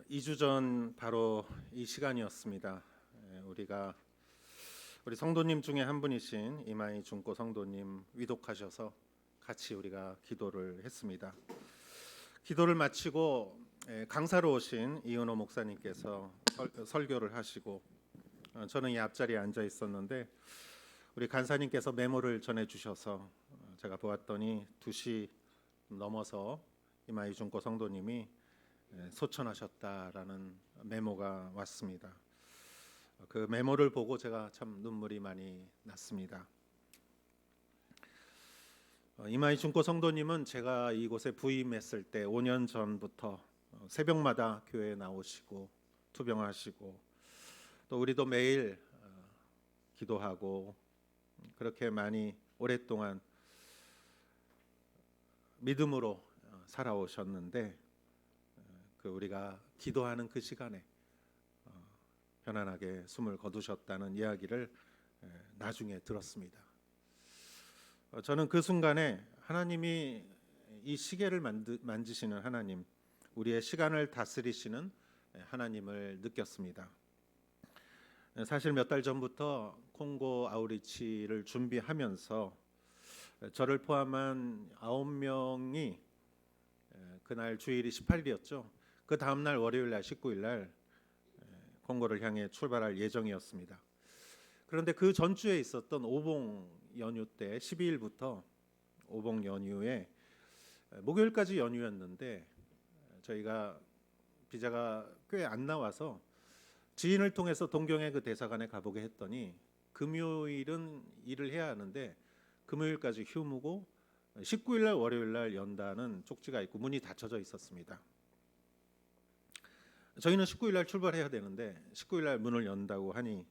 2주 전 바로 이 시간이었습니다. 우리 성도님 중에 한 분이신 이마희 중고 성도님 위독하셔서 같이 우리가 기도를 했습니다. 기도를 마치고 강사로 오신 이은호 목사님께서 설교를 하시고 저는 이 앞자리에 앉아 있었는데 우리 간사님께서 메모를 전해 주셔서 제가 보았더니 2시 넘어서 이마희 중고 성도님이 소천하셨다라는 메모가 왔습니다. 그 메모를 보고 제가 참 눈물이 많이 났습니다. 이마희 중고 성도님은 제가 이곳에 부임했을 때 5년 전부터 새벽마다 교회에 나오시고 투병하시고 또 우리도 매일 기도하고 그렇게 많이 오랫동안 믿음으로 살아오셨는데 우리가 기도하는 그 시간에 편안하게 숨을 거두셨다는 이야기를 나중에 들었습니다. 저는 그 순간에 하나님이 이 시계를 만지시는 하나님, 우리의 시간을 다스리시는 하나님을 느꼈습니다. 사실 몇 달 전부터 콩고 아우리치를 준비하면서 저를 포함한 9명이 그날 주일이 18일이었죠. 그 다음 날 월요일 날 19일 날 콩고를 향해 출발할 예정이었습니다. 그런데 그 전주에 있었던 오봉 연휴 때 12일부터 오봉 연휴에 목요일까지 연휴였는데 저희가 비자가 꽤 안 나와서 지인을 통해서 동경의 그 대사관에 가보게 했더니 금요일은 일을 해야 하는데 금요일까지 휴무고 19일 날 월요일 날 연다는 쪽지가 있고 문이 닫혀져 있었습니다. 저희는 19일 날 출발해야 되는데 19일 날 문을 연다고 하니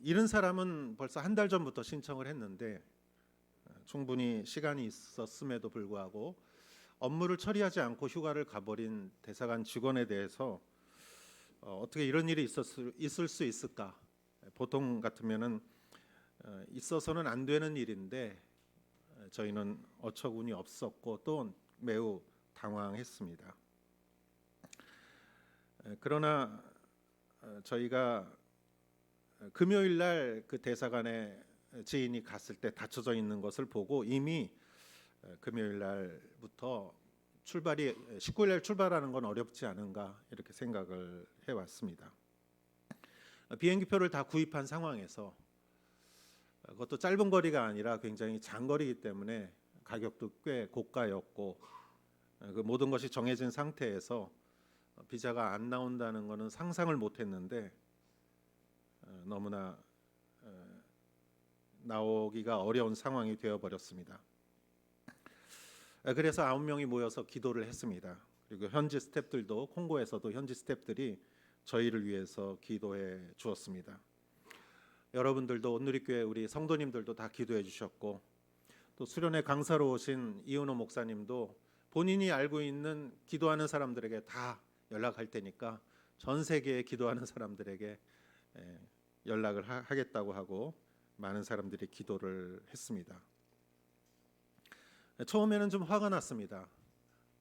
이른 사람은 벌써 한 달 전부터 신청을 했는데 충분히 시간이 있었음에도 불구하고 업무를 처리하지 않고 휴가를 가버린 대사관 직원에 대해서 어떻게 이런 일이 있을 수 있을까? 보통 같으면은 있어서는 안 되는 일인데 저희는 어처구니 없었고 또 매우 당황했습니다. 그러나 저희가 금요일 날 그 대사관에 지인이 갔을 때 닫혀져 있는 것을 보고 이미 금요일 날부터 19일 날 출발하는 건 어렵지 않은가 이렇게 생각을 해왔습니다. 비행기표를 다 구입한 상황에서 그것도 짧은 거리가 아니라 굉장히 장거리이기 때문에 가격도 꽤 고가였고 그 모든 것이 정해진 상태에서 비자가 안 나온다는 것은 상상을 못했는데 너무나 나오기가 어려운 상황이 되어버렸습니다. 그래서 9명이 모여서 기도를 했습니다. 그리고 현지 스태프들도 콩고에서도 현지 스태프들이 저희를 위해서 기도해 주었습니다. 여러분들도 온누리교회 우리 성도님들도 다 기도해 주셨고 또 수련회 강사로 오신 이은호 목사님도 본인이 알고 있는 기도하는 사람들에게 다 연락할 테니까 전 세계에 기도하는 사람들에게 연락을 하겠다고 하고 많은 사람들이 기도를 했습니다. 처음에는 좀 화가 났습니다.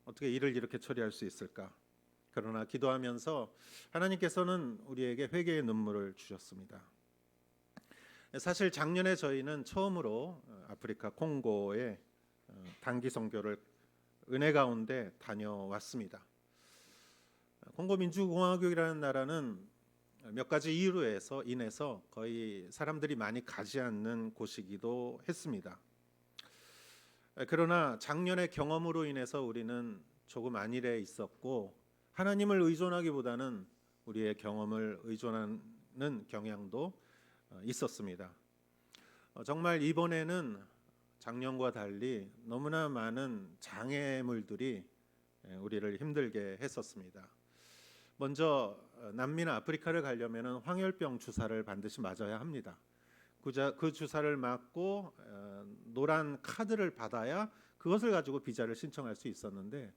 어떻게 일을 이렇게 처리할 수 있을까? 그러나 기도하면서 하나님께서는 우리에게 회개의 눈물을 주셨습니다. 사실 작년에 저희는 처음으로 아프리카 콩고에 단기 선교를 은혜 가운데 다녀왔습니다. 콩고 민주공화국이라는 나라는 몇 가지 이유로 인해서 거의 사람들이 많이 가지 않는 곳이기도 했습니다. 그러나 작년의 경험으로 인해서 우리는 조금 안일해 있었고 하나님을 의존하기보다는 우리의 경험을 의존하는 경향도 있었습니다. 정말 이번에는 작년과 달리 너무나 많은 장애물들이 우리를 힘들게 했었습니다. 먼저 남미나 아프리카를 가려면 황열병 주사를 반드시 맞아야 합니다. 그 주사를 맞고 노란 카드를 받아야 그것을 가지고 비자를 신청할 수 있었는데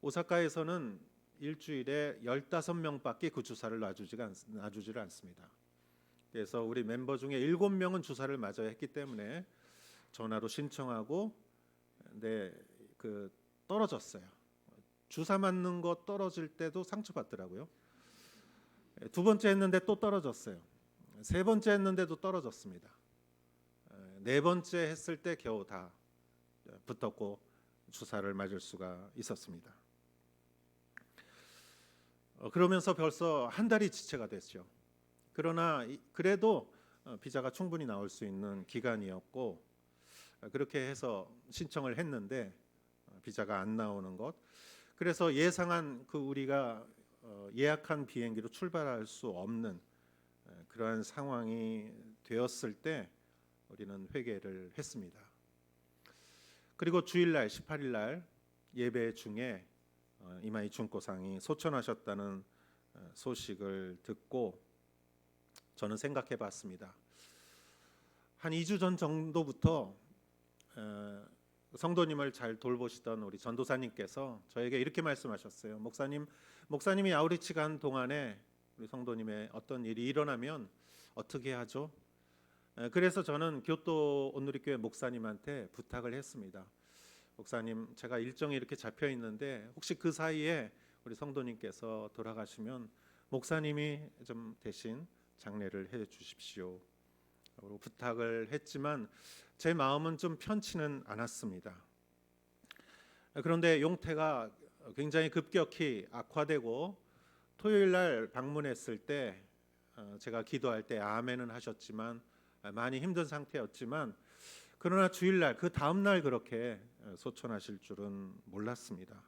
오사카에서는 일주일에 15명밖에 그 주사를 놔주지를 않습니다. 그래서 우리 멤버 중에 7명은 주사를 맞아야 했기 때문에 전화로 신청하고 떨어졌어요. 주사 맞는 거 떨어질 때도 상처받더라고요. 두 번째 했는데 또 떨어졌어요. 세 번째 했는데도 떨어졌습니다. 네 번째 했을 때 겨우 다 붙었고 주사를 맞을 수가 있었습니다. 그러면서 벌써 한 달이 지체가 됐죠. 그러나 그래도 비자가 충분히 나올 수 있는 기간이었고 그렇게 해서 신청을 했는데 비자가 안 나오는 것. 그래서 예상한 그 우리가 예약한 비행기로 출발할 수 없는 그러한 상황이 되었을 때 우리는 회개를 했습니다. 그리고 주일날 18일날 예배 중에 이마희 중고상이 소천하셨다는 소식을 듣고 저는 생각해 봤습니다. 한 2주 전 정도부터 성도님을 잘 돌보시던 우리 전도사님께서 저에게 이렇게 말씀하셨어요. 목사님이 아우리치 간 동안에 우리 성도님의 어떤 일이 일어나면 어떻게 하죠? 그래서 저는 교토 온누리교회 목사님한테 부탁을 했습니다. 목사님, 제가 일정이 이렇게 잡혀 있는데 혹시 그 사이에 우리 성도님께서 돌아가시면 목사님이 좀 대신 장례를 해 주십시오. 부탁을 했지만 제 마음은 좀 편치는 않았습니다. 그런데 용태가 굉장히 급격히 악화되고 토요일 날 방문했을 때 제가 기도할 때 아멘은 하셨지만 많이 힘든 상태였지만 그러나 주일날 그 다음 날 그렇게 소천하실 줄은 몰랐습니다.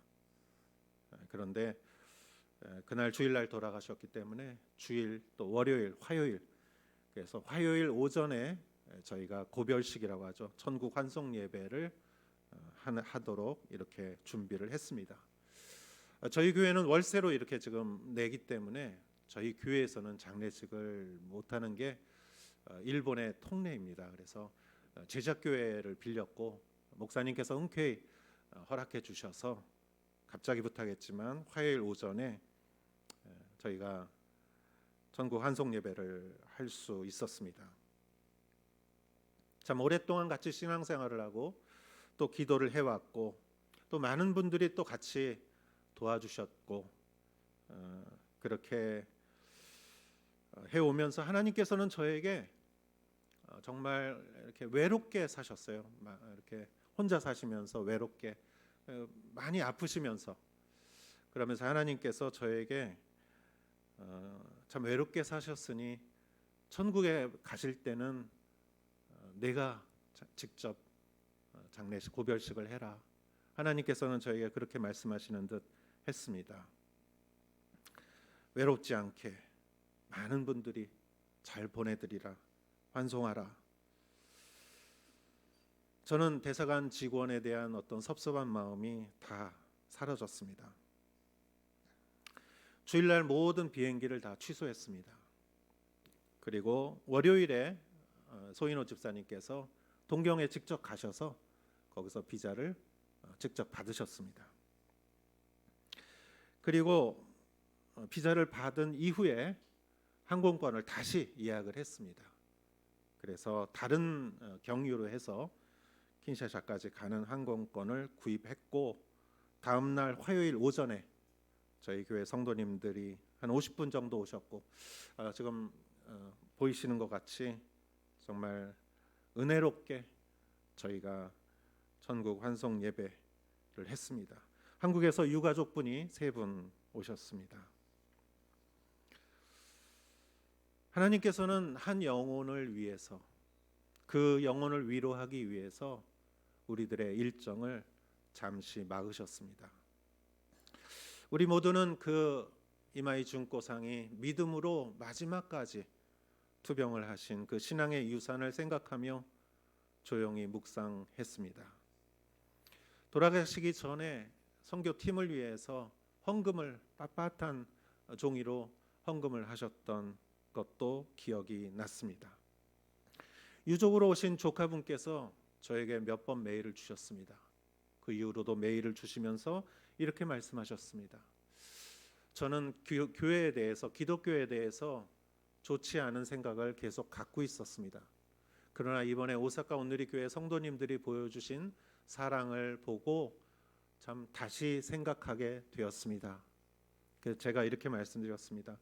그런데 그날 주일날 돌아가셨기 때문에 주일 또 월요일, 화요일 그래서 화요일 오전에 저희가 고별식이라고 하죠. 천국 환송 예배를 하도록 이렇게 준비를 했습니다. 저희 교회는 월세로 이렇게 지금 내기 때문에 저희 교회에서는 장례식을 못하는 게 일본의 통례입니다. 그래서 제작교회를 빌렸고 목사님께서 흔쾌히 허락해 주셔서 갑자기 부탁했지만 화요일 오전에 저희가 천국 환송 예배를 할 수 있었습니다. 참 오랫동안 같이 신앙생활을 하고 또 기도를 해왔고 또 많은 분들이 또 같이 도와주셨고 그렇게 해오면서 하나님께서는 저에게 정말 이렇게 외롭게 사셨어요. 이렇게 혼자 사시면서 외롭게 많이 아프시면서 그러면서 하나님께서 저에게 참 외롭게 사셨으니 천국에 가실 때는 내가 직접 장례식 고별식을 해라. 하나님께서는 저에게 그렇게 말씀하시는 듯 했습니다. 외롭지 않게 많은 분들이 잘 보내드리라. 환송하라. 저는 대사관 직원에 대한 어떤 섭섭한 마음이 다 사라졌습니다. 주일날 모든 비행기를 다 취소했습니다. 그리고 월요일에 소인호 집사님께서 동경에 직접 가셔서 거기서 비자를 직접 받으셨습니다. 그리고 비자를 받은 이후에 항공권을 다시 예약을 했습니다. 그래서 다른 경유로 해서 킨샤사까지 가는 항공권을 구입했고 다음 날 화요일 오전에 저희 교회 성도님들이 한 50분 정도 오셨고 지금 보이시는 것 같이 정말 은혜롭게 저희가 천국 환송 예배를 했습니다. 한국에서 유가족분이 3분 오셨습니다. 하나님께서는 한 영혼을 위해서 그 영혼을 위로하기 위해서 우리들의 일정을 잠시 막으셨습니다. 우리 모두는 그 이마희 중고상이 믿음으로 마지막까지 투병을 하신 그 신앙의 유산을 생각하며 조용히 묵상했습니다. 돌아가시기 전에 선교팀을 위해서 헌금을 빳빳한 종이로 헌금을 하셨던 것도 기억이 났습니다. 유족으로 오신 조카분께서 저에게 몇 번 메일을 주셨습니다. 그 이후로도 메일을 주시면서 이렇게 말씀하셨습니다. 저는 교회에 대해서 기독교에 대해서 좋지 않은 생각을 계속 갖고 있었습니다. 그러나 이번에 오사카 온누리 교회 성도님들이 보여주신 사랑을 보고 참 다시 생각하게 되었습니다. 그래서 제가 이렇게 말씀드렸습니다.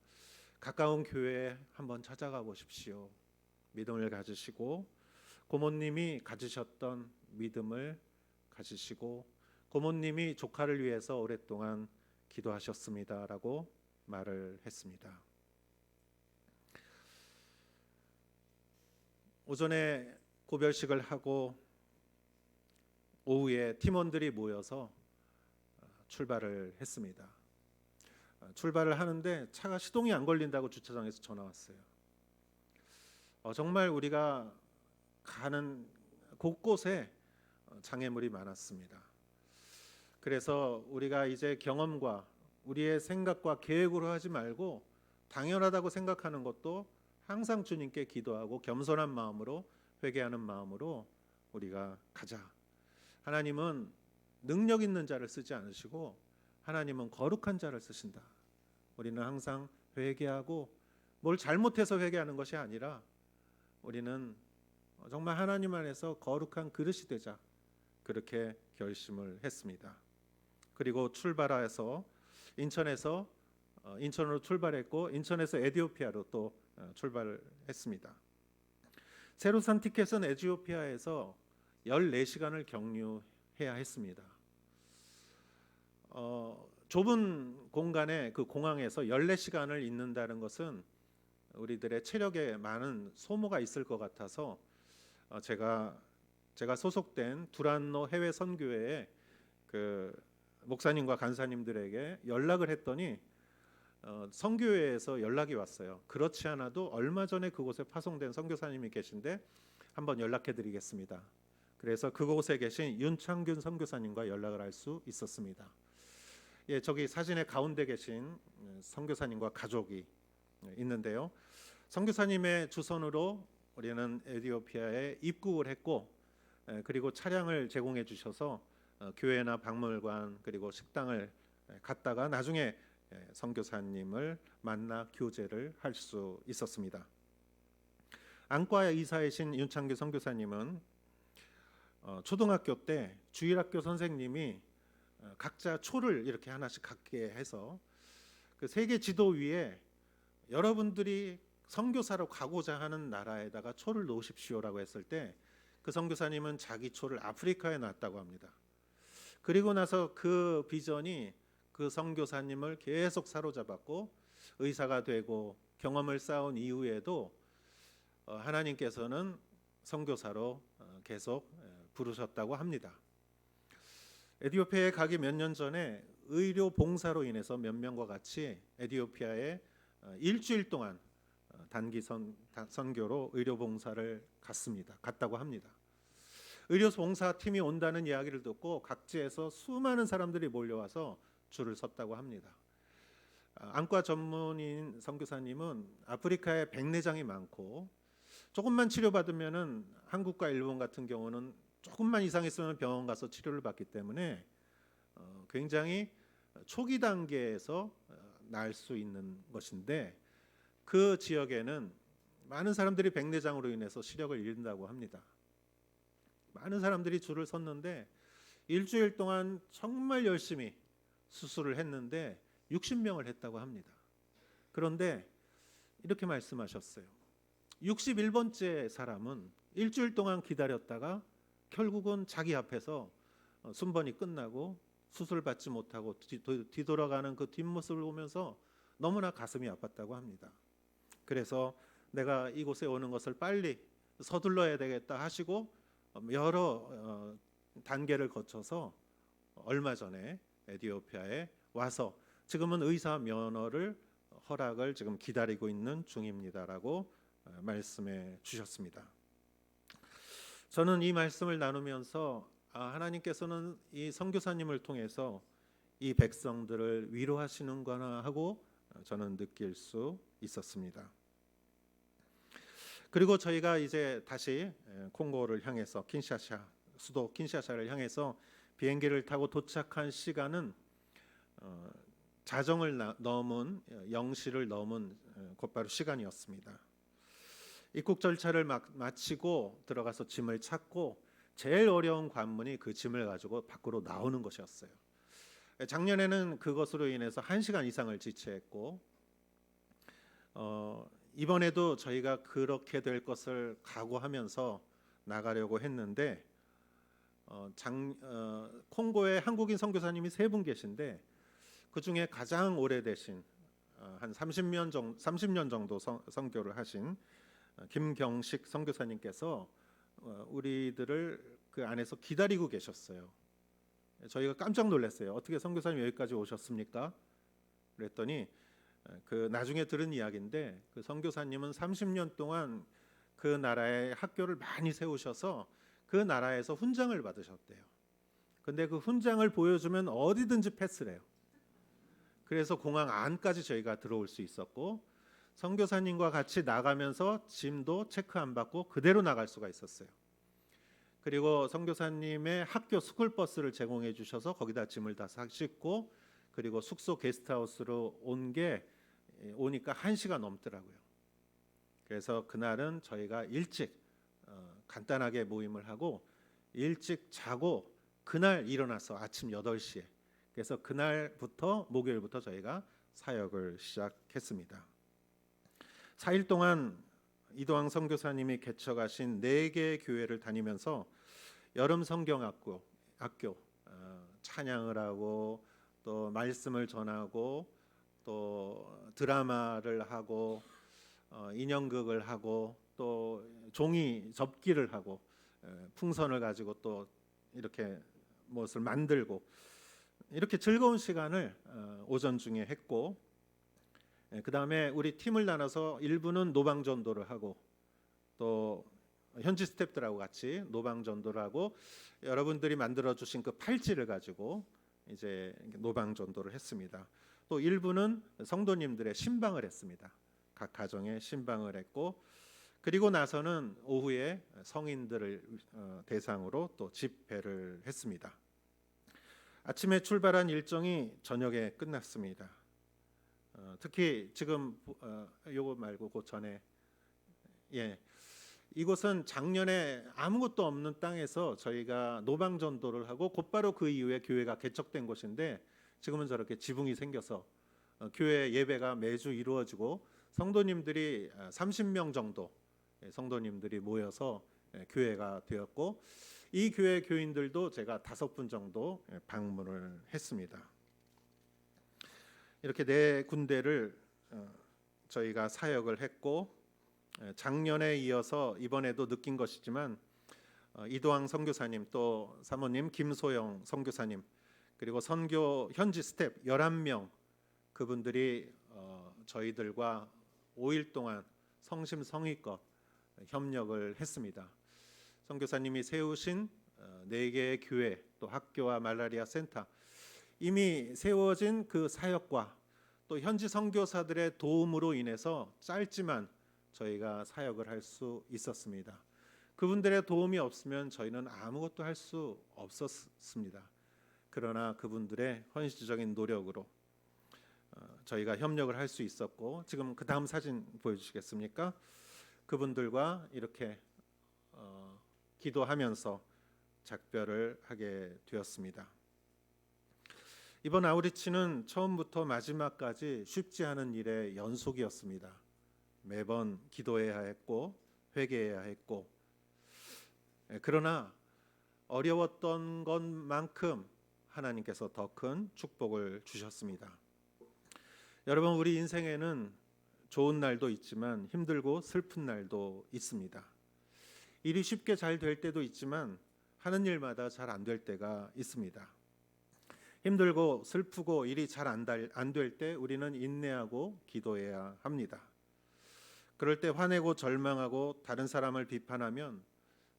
가까운 교회에 한번 찾아가 보십시오. 믿음을 가지시고 고모님이 가지셨던 믿음을 가지시고 고모님이 조카를 위해서 오랫동안 기도하셨습니다라고 말을 했습니다. 오전에 고별식을 하고 오후에 팀원들이 모여서 출발을 했습니다. 출발을 하는데 차가 시동이 안 걸린다고 주차장에서 전화 왔어요. 정말 우리가 가는 곳곳에 장애물이 많았습니다. 그래서 우리가 이제 경험과 우리의 생각과 계획으로 하지 말고 당연하다고 생각하는 것도 항상 주님께 기도하고 겸손한 마음으로 회개하는 마음으로 우리가 가자. 하나님은 능력 있는 자를 쓰지 않으시고 하나님은 거룩한 자를 쓰신다. 우리는 항상 회개하고 뭘 잘못해서 회개하는 것이 아니라 우리는 정말 하나님 안에서 거룩한 그릇이 되자, 그렇게 결심을 했습니다. 그리고 출발해서 인천으로 출발했고 인천에서 에티오피아로 또 출발을 했습니다. 새로 산 티켓은 에티오피아에서 14시간을 경유해야 했습니다. 좁은 공간에 그 공항에서 14시간을 있는다는 것은 우리들의 체력에 많은 소모가 있을 것 같아서 제가 소속된 두란노 해외 선교회에 그 목사님과 간사님들에게 연락을 했더니 선교회에서 연락이 왔어요. 그렇지 않아도 얼마 전에 그곳에 파송된 선교사님이 계신데 한번 연락해 드리겠습니다. 그래서 그곳에 계신 윤창균 선교사님과 연락을 할 수 있었습니다. 예, 저기 사진의 가운데 계신 선교사님과 가족이 있는데요. 선교사님의 주선으로 우리는 에티오피아에 입국을 했고, 그리고 차량을 제공해 주셔서 교회나 박물관 그리고 식당을 갔다가 나중에 선교사님을 만나 교제를 할 수 있었습니다. 안과 이사이신 윤창규 선교사님은 초등학교 때 주일학교 선생님이 각자 초를 이렇게 하나씩 갖게 해서 그 세계 지도 위에 여러분들이 선교사로 가고자 하는 나라에다가 초를 놓으십시오라고 했을 때 그 선교사님은 자기 초를 아프리카에 놨다고 합니다. 그리고 나서 그 비전이 그 선교사님을 계속 사로잡았고 의사가 되고 경험을 쌓은 이후에도 하나님께서는 선교사로 계속 부르셨다고 합니다. 에티오피아에 가기 몇 년 전에 의료 봉사로 인해서 몇 명과 같이 에티오피아에 일주일 동안 단기 선교로 의료 봉사를 갔다고 합니다. 의료 봉사 팀이 온다는 이야기를 듣고 각지에서 수많은 사람들이 몰려와서 줄을 섰다고 합니다. 안과 전문인 선교사님은 아프리카에 백내장이 많고 조금만 치료받으면은 한국과 일본 같은 경우는 조금만 이상했으면 병원 가서 치료를 받기 때문에 굉장히 초기 단계에서 날 수 있는 것인데 그 지역에는 많은 사람들이 백내장으로 인해서 시력을 잃는다고 합니다. 많은 사람들이 줄을 섰는데 일주일 동안 정말 열심히 수술을 했는데 60명을 했다고 합니다. 그런데 이렇게 말씀하셨어요. 61번째 사람은 일주일 동안 기다렸다가 결국은 자기 앞에서 순번이 끝나고 수술 받지 못하고 뒤돌아가는 그 뒷모습을 보면서 너무나 가슴이 아팠다고 합니다. 그래서 내가 이곳에 오는 것을 빨리 서둘러야 되겠다 하시고 여러 단계를 거쳐서 얼마 전에 에티오피아에 와서 지금은 의사 면허를 허락을 지금 기다리고 있는 중입니다라고 말씀해 주셨습니다. 저는 이 말씀을 나누면서 하나님께서는 이 선교사님을 통해서 이 백성들을 위로하시는구나 하고 저는 느낄 수 있었습니다. 그리고 저희가 이제 다시 콩고를 향해서 수도 킨샤사를 향해서 비행기를 타고 도착한 시간은 자정을 넘은 0시를 넘은 곧바로 시간이었습니다. 입국 절차를 마치고 들어가서 짐을 찾고 제일 어려운 관문이 그 짐을 가지고 밖으로 나오는 것이었어요. 작년에는 그것으로 인해서 1시간 이상을 지체했고 이번에도 저희가 그렇게 될 것을 각오하면서 나가려고 했는데 콩고에 한국인 선교사님이 3분 계신데 그 중에 가장 오래되신 한 30년 정도 선교를 하신 김경식 선교사님께서 우리들을 그 안에서 기다리고 계셨어요. 저희가 깜짝 놀랐어요. 어떻게 선교사님 여기까지 오셨습니까? 그랬더니 그 나중에 들은 이야기인데 그 선교사님은 30년 동안 그 나라의 학교를 많이 세우셔서 그 나라에서 훈장을 받으셨대요. 근데 그 훈장을 보여주면 어디든지 패스래요. 그래서 공항 안까지 저희가 들어올 수 있었고 선교사님과 같이 나가면서 짐도 체크 안 받고 그대로 나갈 수가 있었어요. 그리고 선교사님의 학교 스쿨버스를 제공해 주셔서 거기다 짐을 다 싣고 그리고 숙소 게스트하우스로 오니까 1시간 넘더라고요. 그래서 그날은 저희가 일찍 간단하게 모임을 하고 일찍 자고 그날 일어나서 아침 8시에 그래서 그날부터 목요일부터 저희가 사역을 시작했습니다. 4일 동안 이도항 선교사님이 개척하신 4개의 교회를 다니면서 여름 성경학교 찬양을 하고 또 말씀을 전하고 또 드라마를 하고 인형극을 하고 또 종이 접기를 하고 풍선을 가지고 또 이렇게 무엇을 만들고 이렇게 즐거운 시간을 오전 중에 했고 그 다음에 우리 팀을 나눠서 일부는 노방전도를 하고 또 현지 스태프들하고 같이 노방전도를 하고 여러분들이 만들어 주신 그 팔찌를 가지고 이제 노방전도를 했습니다. 또 일부는 성도님들의 신방을 했습니다. 각 가정에 신방을 했고 그리고 나서는 오후에 성인들을 대상으로 또 집회를 했습니다. 아침에 출발한 일정이 저녁에 끝났습니다. 특히 지금 요거 말고 그 전에 이곳은 작년에 아무것도 없는 땅에서 저희가 노방전도를 하고 곧바로 그 이후에 교회가 개척된 곳인데 지금은 저렇게 지붕이 생겨서 교회 예배가 매주 이루어지고 성도님들이 30명 정도 성도님들이 모여서 교회가 되었고 이 교회 교인들도 제가 5분 정도 방문을 했습니다. 이렇게 4군데를 저희가 사역을 했고 작년에 이어서 이번에도 느낀 것이지만 이도항 선교사님 또 사모님 김소영 선교사님 그리고 선교 현지 스텝 11명 그분들이 저희들과 5일 동안 성심성의껏 협력을 했습니다. 선교사님이 세우신 4개의 교회 또 학교와 말라리아 센터 이미 세워진 그 사역과 또 현지 선교사들의 도움으로 인해서 짧지만 저희가 사역을 할 수 있었습니다. 그분들의 도움이 없으면 저희는 아무것도 할 수 없었습니다. 그러나 그분들의 헌신적인 노력으로 저희가 협력을 할 수 있었고 지금 그 다음 사진 보여주시겠습니까? 그분들과 이렇게 기도하면서 작별을 하게 되었습니다. 이번 아우리치는 처음부터 마지막까지 쉽지 않은 일의 연속이었습니다. 매번 기도해야 했고 회개해야 했고 그러나 어려웠던 것만큼 하나님께서 더 큰 축복을 주셨습니다. 여러분 우리 인생에는 좋은 날도 있지만 힘들고 슬픈 날도 있습니다. 일이 쉽게 잘 될 때도 있지만 하는 일마다 잘 안 될 때가 있습니다. 힘들고 슬프고 일이 잘 안 될 때 우리는 인내하고 기도해야 합니다. 그럴 때 화내고 절망하고 다른 사람을 비판하면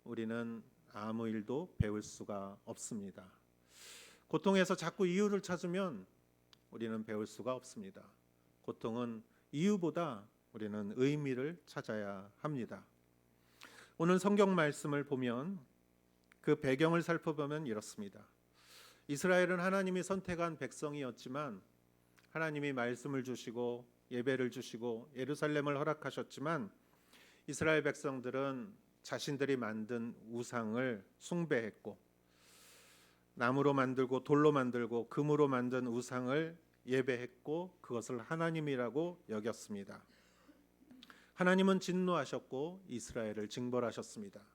우리는 아무 일도 배울 수가 없습니다. 고통에서 자꾸 이유를 찾으면 우리는 배울 수가 없습니다. 고통은 이유보다 우리는 의미를 찾아야 합니다. 오늘 성경 말씀을 보면 그 배경을 살펴보면 이렇습니다. 이스라엘은 하나님이 선택한 백성이었지만 하나님이 말씀을 주시고 예배를 주시고 예루살렘을 허락하셨지만 이스라엘 백성들은 자신들이 만든 우상을 숭배했고 나무로 만들고 돌로 만들고 금으로 만든 우상을 예배했고 그것을 하나님이라고 여겼습니다. 하나님은 진노하셨고 이스라엘을 징벌하셨습니다.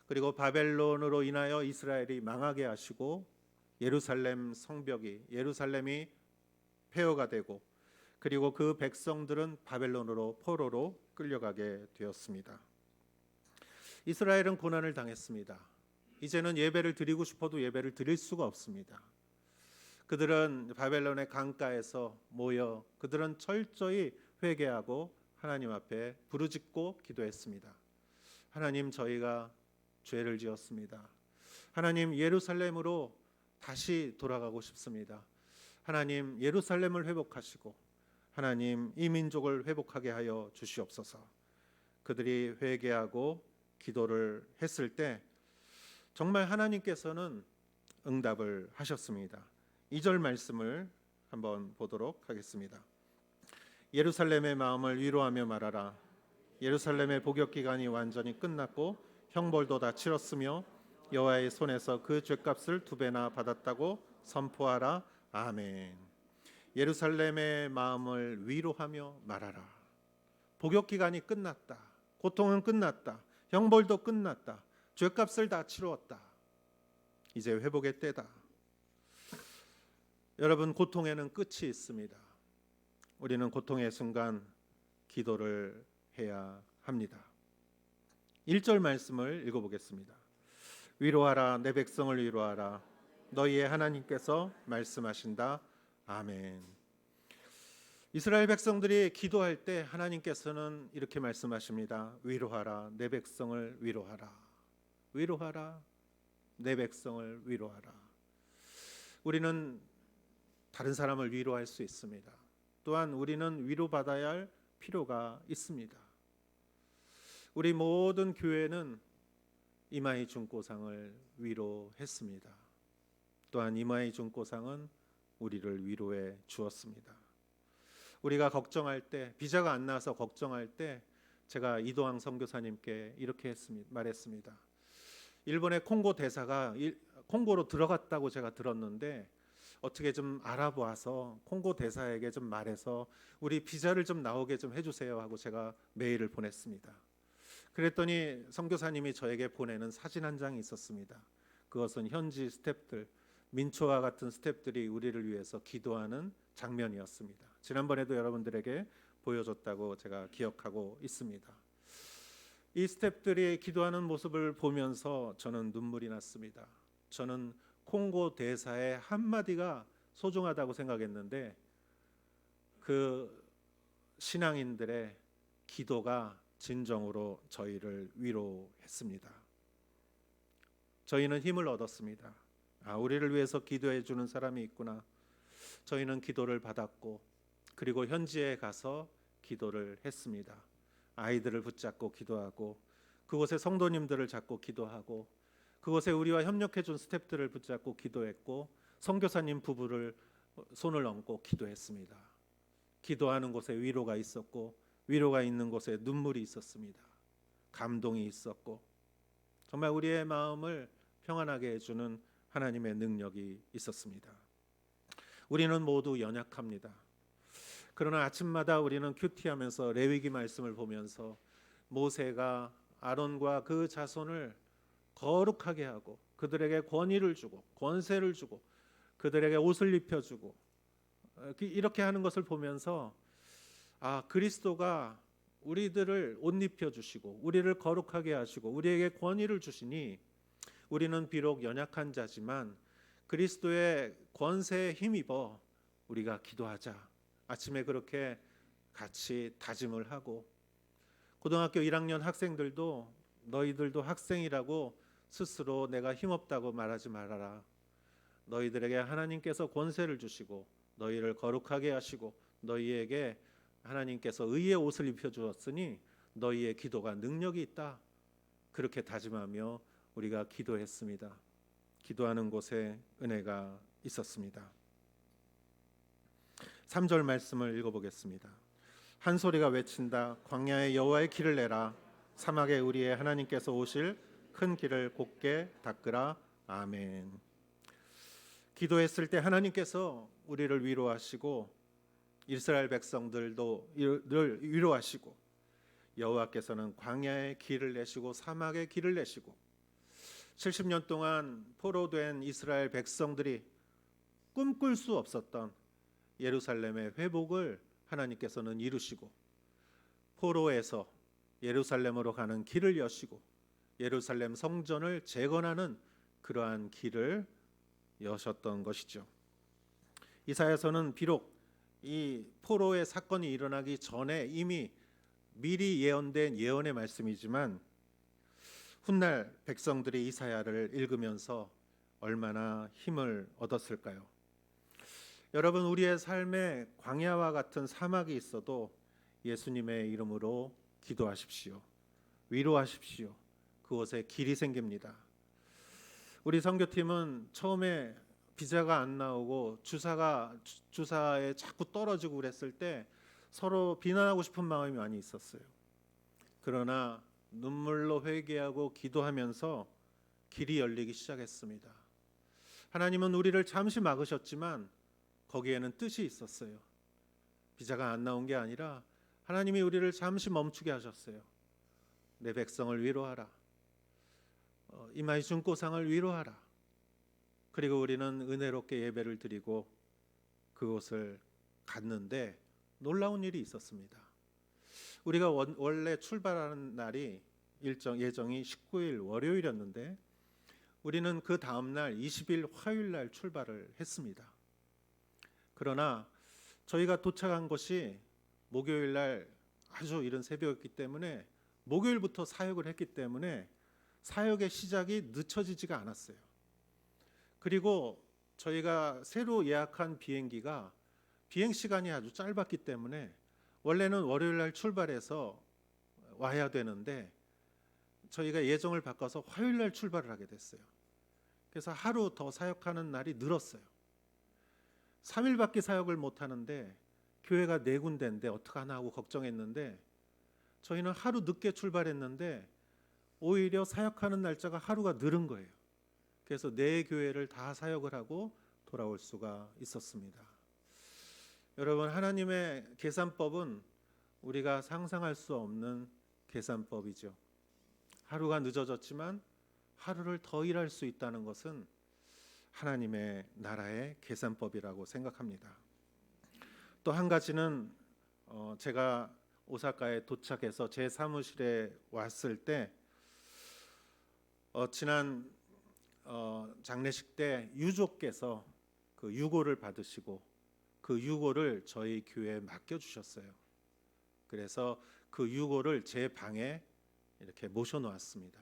그리고 바벨론으로 인하여 이스라엘이 망하게 하시고 예루살렘이 폐허가 되고 그리고 그 백성들은 바벨론으로 포로로 끌려가게 되었습니다. 이스라엘은 고난을 당했습니다. 이제는 예배를 드리고 싶어도 예배를 드릴 수가 없습니다. 그들은 바벨론의 강가에서 모여 그들은 철저히 회개하고 하나님 앞에 부르짖고 기도했습니다. 하나님, 저희가 죄를 지었습니다. 하나님, 예루살렘으로 다시 돌아가고 싶습니다. 하나님, 예루살렘을 회복하시고 하나님, 이 민족을 회복하게 하여 주시옵소서. 그들이 회개하고 기도를 했을 때 정말 하나님께서는 응답을 하셨습니다. 2절 말씀을 한번 보도록 하겠습니다. 예루살렘의 마음을 위로하며 말하라. 예루살렘의 복역 기간이 완전히 끝났고 형벌도 다 치렀으며 여호와의 손에서 그 죄값을 2배나 받았다고 선포하라. 아멘. 예루살렘의 마음을 위로하며 말하라. 복역 기간이 끝났다. 고통은 끝났다. 형벌도 끝났다. 죄값을 다 치루었다. 이제 회복의 때다. 여러분, 고통에는 끝이 있습니다. 우리는 고통의 순간 기도를 해야 합니다. 1절 말씀을 읽어보겠습니다. 위로하라, 내 백성을 위로하라. 너희의 하나님께서 말씀하신다. 아멘. 이스라엘 백성들이 기도할 때 하나님께서는 이렇게 말씀하십니다. 위로하라, 내 백성을 위로하라. 위로하라, 내 백성을 위로하라. 우리는 다른 사람을 위로할 수 있습니다. 또한 우리는 위로받아야 할 필요가 있습니다. 우리 모든 교회는 이마희 중고상을 위로했습니다. 또한 이마희 중고상은 우리를 위로해 주었습니다. 우리가 걱정할 때, 비자가 안 나와서 걱정할 때 제가 이도항 선교사님께 이렇게 말했습니다. 일본의 콩고 대사가 콩고로 들어갔다고 제가 들었는데 어떻게 좀 알아봐서 콩고 대사에게 좀 말해서 우리 비자를 좀 나오게 좀 해주세요 하고 제가 메일을 보냈습니다. 그랬더니 선교사님이 저에게 보내는 사진 한 장이 있었습니다. 그것은 현지 스태프들, 민초와 같은 스태프들이 우리를 위해서 기도하는 장면이었습니다. 지난번에도 여러분들에게 보여줬다고 제가 기억하고 있습니다. 이 스태프들이 기도하는 모습을 보면서 저는 눈물이 났습니다. 저는 콩고 대사의 한마디가 소중하다고 생각했는데 그 신앙인들의 기도가 진정으로 저희를 위로했습니다. 저희는 힘을 얻었습니다. 우리를 위해서 기도해 주는 사람이 있구나. 저희는 기도를 받았고 그리고 현지에 가서 기도를 했습니다. 아이들을 붙잡고 기도하고 그곳에 성도님들을 잡고 기도하고 그곳에 우리와 협력해 준 스태프들을 붙잡고 기도했고 선교사님 부부를 손을 얹고 기도했습니다. 기도하는 곳에 위로가 있었고 위로가 있는 곳에 눈물이 있었습니다. 감동이 있었고 정말 우리의 마음을 평안하게 해주는 하나님의 능력이 있었습니다. 우리는 모두 연약합니다. 그러나 아침마다 우리는 큐티하면서 레위기 말씀을 보면서 모세가 아론과 그 자손을 거룩하게 하고 그들에게 권위를 주고 권세를 주고 그들에게 옷을 입혀주고 이렇게 하는 것을 보면서 그리스도가 우리들을 옷 입혀주시고 우리를 거룩하게 하시고 우리에게 권위를 주시니 우리는 비록 연약한 자지만 그리스도의 권세에 힘입어 우리가 기도하자. 아침에 그렇게 같이 다짐을 하고 고등학교 1학년 학생들도 너희들도 학생이라고 스스로 내가 힘없다고 말하지 말아라. 너희들에게 하나님께서 권세를 주시고 너희를 거룩하게 하시고 너희에게 하나님께서 의의 옷을 입혀주었으니 너희의 기도가 능력이 있다. 그렇게 다짐하며 우리가 기도했습니다. 기도하는 곳에 은혜가 있었습니다. 3절 말씀을 읽어보겠습니다. 한 소리가 외친다. 광야에 여호와의 길을 내라. 사막에 우리의 하나님께서 오실 큰 길을 곧게 닦으라. 아멘. 기도했을 때 하나님께서 우리를 위로하시고 이스라엘 백성들도 늘 위로하시고 여호와께서는 광야의 길을 내시고 사막의 길을 내시고 70년 동안 포로된 이스라엘 백성들이 꿈꿀 수 없었던 예루살렘의 회복을 하나님께서는 이루시고 포로에서 예루살렘으로 가는 길을 여시고 예루살렘 성전을 재건하는 그러한 길을 여셨던 것이죠. 이사야서는 비록 이 포로의 사건이 일어나기 전에 이미 미리 예언된 예언의 말씀이지만 훗날 백성들이 이사야를 읽으면서 얼마나 힘을 얻었을까요? 여러분, 우리의 삶에 광야와 같은 사막이 있어도 예수님의 이름으로 기도하십시오. 위로하십시오. 그곳에 길이 생깁니다. 우리 선교팀은 처음에 비자가 안 나오고 주사에 자꾸 떨어지고 그랬을 때 서로 비난하고 싶은 마음이 많이 있었어요. 그러나 눈물로 회개하고 기도하면서 길이 열리기 시작했습니다. 하나님은 우리를 잠시 막으셨지만 거기에는 뜻이 있었어요. 비자가 안 나온 게 아니라 하나님이 우리를 잠시 멈추게 하셨어요. 내 백성을 위로하라. 이마이 중고상을 위로하라. 그리고 우리는 은혜롭게 예배를 드리고 그곳을 갔는데 놀라운 일이 있었습니다. 우리가 원래 출발하는 날이 예정이 19일 월요일이었는데 우리는 그 다음 날 20일 화요일 날 출발을 했습니다. 그러나 저희가 도착한 곳이 목요일 날 아주 이른 새벽이었기 때문에 목요일부터 사역을 했기 때문에 사역의 시작이 늦춰지지가 않았어요. 그리고 저희가 새로 예약한 비행기가 비행 시간이 아주 짧았기 때문에 원래는 월요일 날 출발해서 와야 되는데 저희가 예정을 바꿔서 화요일 날 출발을 하게 됐어요. 그래서 하루 더 사역하는 날이 늘었어요. 3일밖에 사역을 못 하는데 교회가 4군데인데 어떡하나 하고 걱정했는데 저희는 하루 늦게 출발했는데 오히려 사역하는 날짜가 하루가 늘은 거예요. 그래서 4교회를 다 사역을 하고 돌아올 수가 있었습니다. 여러분, 하나님의 계산법은 우리가 상상할 수 없는 계산법이죠. 하루가 늦어졌지만 하루를 더 일할 수 있다는 것은 하나님의 나라의 계산법이라고 생각합니다. 또 한 가지는 제가 오사카에 도착해서 제 사무실에 왔을 때 지난 장례식 때 유족께서 그 유고를 받으시고 그 유고를 저희 교회에 맡겨주셨어요. 그래서 그 유고를 제 방에 이렇게 모셔놓았습니다.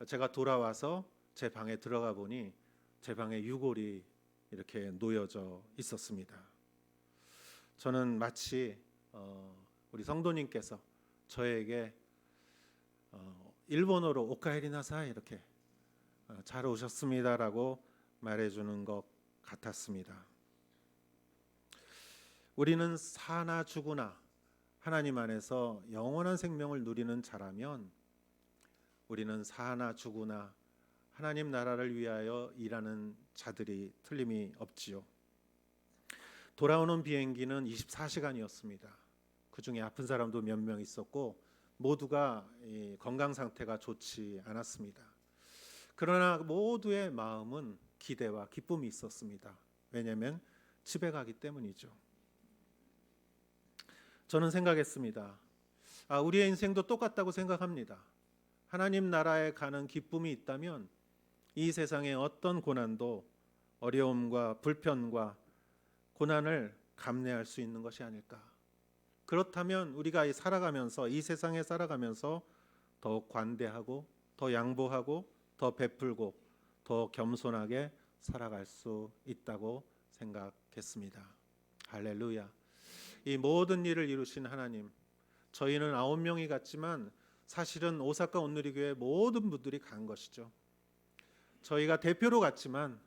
제가 돌아와서 제 방에 들어가 보니 제 방에 유골이 이렇게 놓여져 있었습니다. 저는 마치 우리 성도님께서 저에게 일본어로 오카에리나사이 이렇게 잘 오셨습니다라고 말해주는 것 같았습니다. 우리는 사나 죽으나 하나님 안에서 영원한 생명을 누리는 자라면 우리는 사나 죽으나 하나님 나라를 위하여 일하는 자들이 틀림이 없지요. 돌아오는 비행기는 24시간이었습니다. 그 중에 아픈 사람도 몇 명 있었고 모두가 건강 상태가 좋지 않았습니다. 그러나 모두의 마음은 기대와 기쁨이 있었습니다. 왜냐하면 집에 가기 때문이죠. 저는 생각했습니다. 우리의 인생도 똑같다고 생각합니다. 하나님 나라에 가는 기쁨이 있다면 이 세상의 어떤 고난도 어려움과 불편과 고난을 감내할 수 있는 것이 아닐까. 그렇다면 우리가 살아가면서 이 세상에 살아가면서 더 관대하고 더 양보하고 더 베풀고 더 겸손하게 살아갈 수 있다고 생각했습니다. 할렐루야. 이 모든 일을 이루신 하나님, 저희는 9명이 갔지만 사실은 오사카 온누리교회 모든 분들이 간 것이죠. 저희가 대표로 갔지만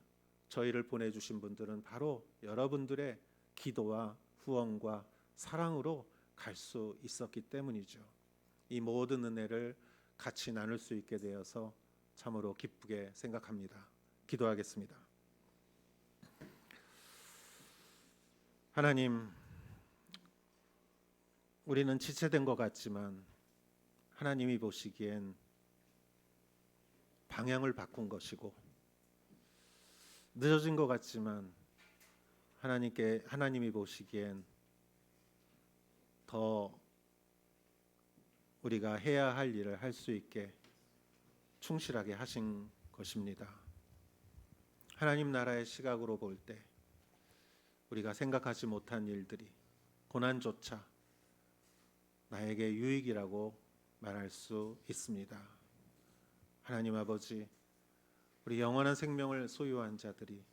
저희를 보내주신 분들은 바로 여러분들의 기도와 후원과 사랑으로 갈 수 있었기 때문이죠. 이 모든 은혜를 같이 나눌 수 있게 되어서 참으로 기쁘게 생각합니다. 기도하겠습니다. 하나님, 우리는 지체된 것 같지만 하나님이 보시기엔 방향을 바꾼 것이고, 늦어진 것 같지만 하나님이 보시기엔 더 우리가 해야 할 일을 할 수 있게 충실하게 하신 것입니다. 하나님 나라의 시각으로 볼 때 우리가 생각하지 못한 일들이, 고난조차 나에게 유익이라고 말할 수 있습니다. 하나님 아버지, 우리 영원한 생명을 소유한 자들이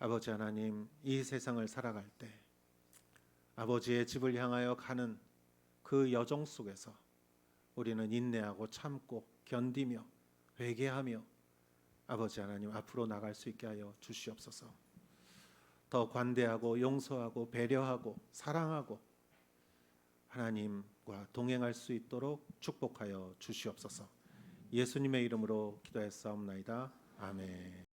아버지 하나님 이 세상을 살아갈 때 아버지의 집을 향하여 가는 그 여정 속에서 우리는 인내하고 참고 견디며 회개하며 아버지 하나님 앞으로 나갈 수 있게 하여 주시옵소서. 더 관대하고 용서하고 배려하고 사랑하고 하나님과 동행할 수 있도록 축복하여 주시옵소서. 예수님의 이름으로 기도했사옵나이다. 아멘.